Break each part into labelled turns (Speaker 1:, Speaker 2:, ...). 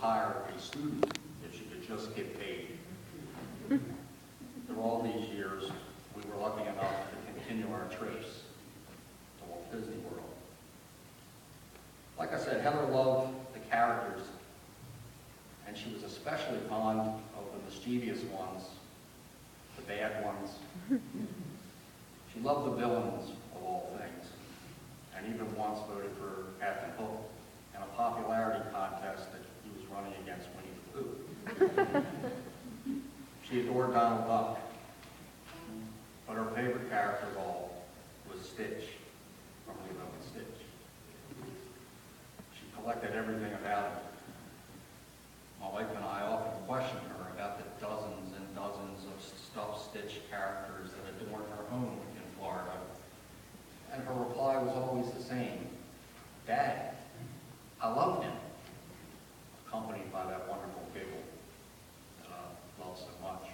Speaker 1: hire a student if she could just get paid. Through all these years, we were lucky enough to continue our trips to Walt Disney World. Like I said, Heather loved the characters, and she was especially fond of the mischievous ones, the bad ones. She loved the villains of all things, and even once voted for Captain Hook in a popularity contest that he was running against Winnie the Pooh. She adored Donald Duck, but her favorite character of all was Stitch from Lilo and Stitch. She collected everything about him. My wife and I often questioned her about the dozens and dozens of stuffed Stitch characters that adorned her home in Florida. And her reply was always the same: Dad, I love him, accompanied by that wonderful giggle that I love so much.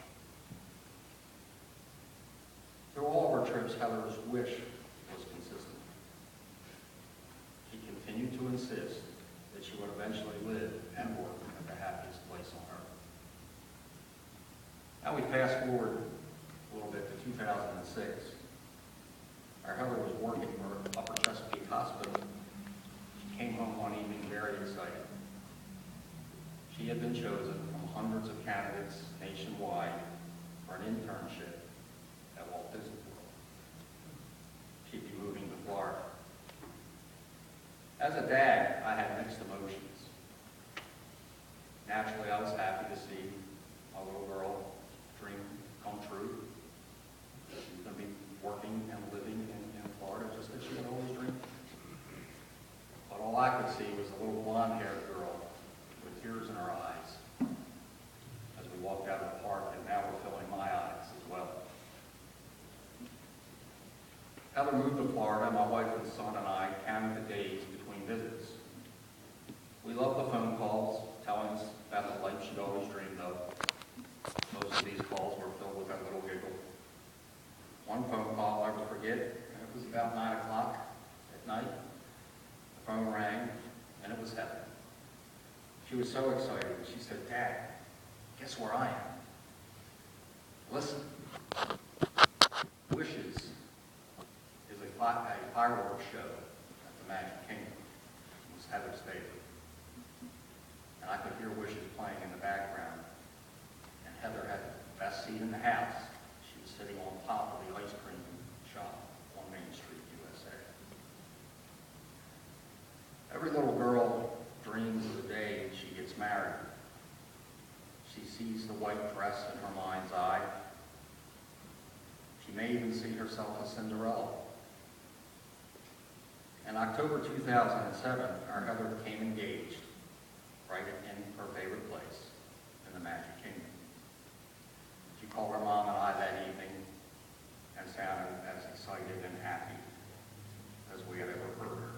Speaker 1: Through all of our trips, Heather's wish was consistent. She continued to insist that she would eventually live and work at the happiest place on earth. Now we fast forward a little bit to 2006. Our Heather was working for Upper Chesapeake Hospital. She came home one evening very excited. She had been chosen from hundreds of candidates nationwide for an internship at Walt Disney World. She'd be moving to Florida. As a dad, I had mixed emotions. Naturally, I was happy to see my little girl dream come true. She's going to be working and living in Florida just as she had always dreamed. But all I could see was a little blonde-haired girl with tears in her eyes as we walked out of the park, and now were filling my eyes as well. Heather moved to Florida. My wife and son and I counted the days between visits. We loved the phone calls telling us about the life she'd always dreamed of. Most of these calls were filled with that little giggle. One phone call I'll never forget, and it was about 9 o'clock at night. The phone rang, and it was Heather. She was so excited. She said, Dad, guess where I am? Listen, Wishes is a fireworks show at the Magic Kingdom. It was Heather's favorite. And I could hear Wishes playing in the background. And Heather had the best seat in the house. She was sitting on top of the ice cream shop on Main Street, USA. Every little girl dreams of the day she gets married. She sees the white dress in her mind's eye. She may even see herself as Cinderella. In October 2007, our Heather became engaged right in her favorite place, in the Magic Kingdom. She called her mom and I that evening and sounded as excited and happy as we had ever heard her.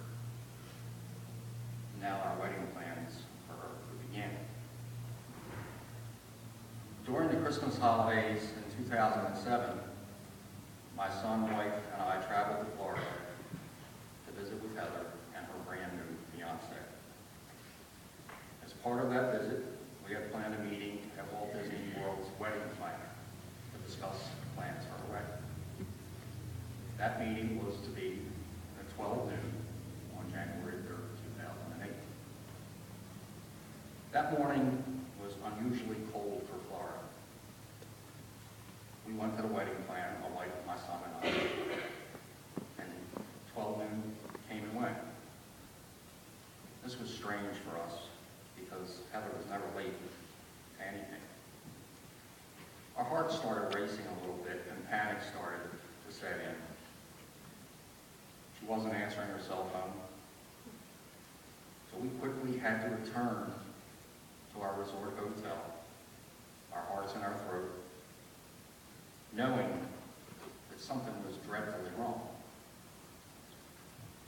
Speaker 1: Now our wedding plans for her to begin. During the Christmas holidays in 2007, my son, wife, and I traveled to Florida to visit with Heather and her brand new fiance. As part of that visit, we had planned a meeting at Walt Disney World's wedding planner to discuss plans for her wedding. That meeting was to be at 12 noon on January 3rd, 2008. That morning was unusually cold for Florida. We went to the wedding planner, my wife, my son, and I, and 12 noon came and went. This was strange for us because Heather was never late to anything. Our hearts started racing a little bit and panic started to set in. She wasn't answering her cell phone. So we quickly had to return to our resort hotel, our hearts in our throat, knowing that something was dreadfully wrong.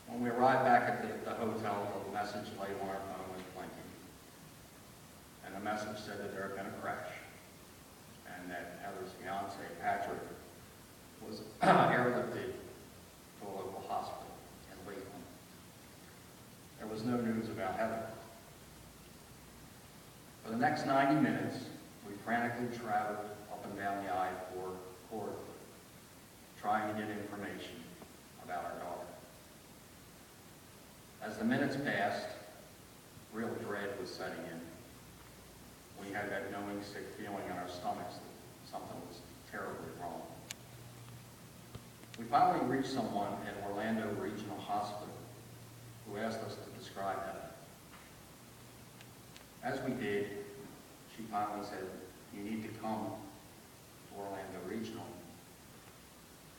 Speaker 1: When we arrived back at the hotel, the message light on our phone was blinking. And the message said that there had been a crash and that Heather's fiance, Patrick, was airlifted to a local hospital in Lakeland. There was no news about Heather. For the next 90 minutes, we frantically traveled up and down the I-4 corridor, trying to get information about our daughter. As the minutes passed, real dread was setting in. We had that knowing, sick feeling in our stomachs that something was terribly wrong. We finally reached someone at Orlando Regional Hospital who asked us to describe that. As we did, she finally said, "You need to come to Orlando Regional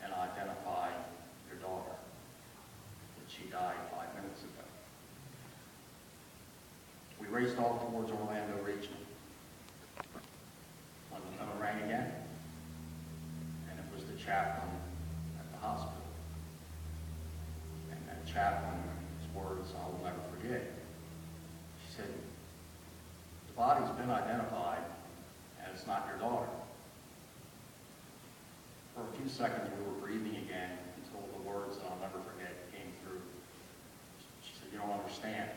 Speaker 1: and identify your daughter, that she died 5 minutes ago." We raced off towards Orlando Regional when the phone rang again, and it was the chaplain at the hospital. And that chaplain's words I will never forget. She said, "The body's been identified, and it's not your daughter." For a few seconds, we were breathing again until the words that I'll never forget came through. She said, "You don't understand.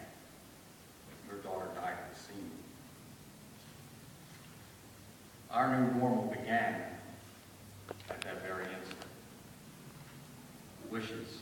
Speaker 1: Your daughter died at the scene." Our new normal began at that very instant. Wishes